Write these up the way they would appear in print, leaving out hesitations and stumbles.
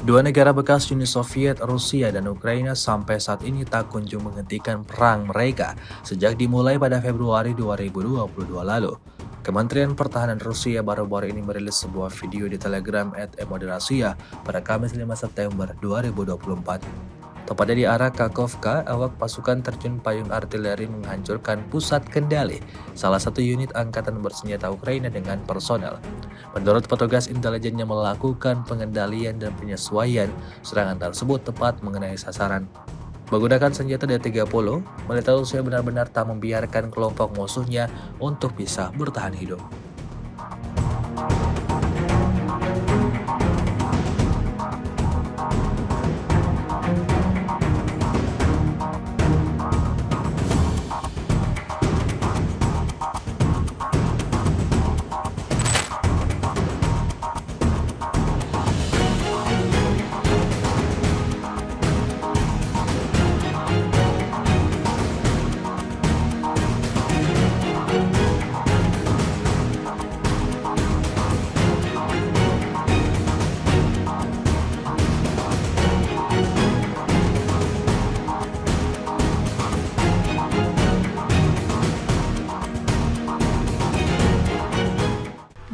Dua negara bekas Uni Soviet, Rusia dan Ukraina sampai saat ini tak kunjung menghentikan perang mereka sejak dimulai pada Februari 2022 lalu. Kementerian Pertahanan Rusia baru-baru ini merilis sebuah video di Telegram @emodrasia pada Kamis 5 September 2024. Tepatnya di arah Kakhovka, awak pasukan terjun payung artileri menghancurkan pusat kendali salah satu unit angkatan bersenjata Ukraina dengan personel. Menurut petugas intelijen yang melakukan pengendalian dan penyesuaian, serangan tersebut tepat mengenai sasaran. Menggunakan senjata D-30, militer Rusia benar-benar tak membiarkan kelompok musuhnya untuk bisa bertahan hidup.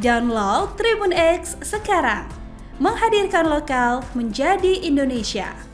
Download Tribun X sekarang, menghadirkan lokal menjadi Indonesia.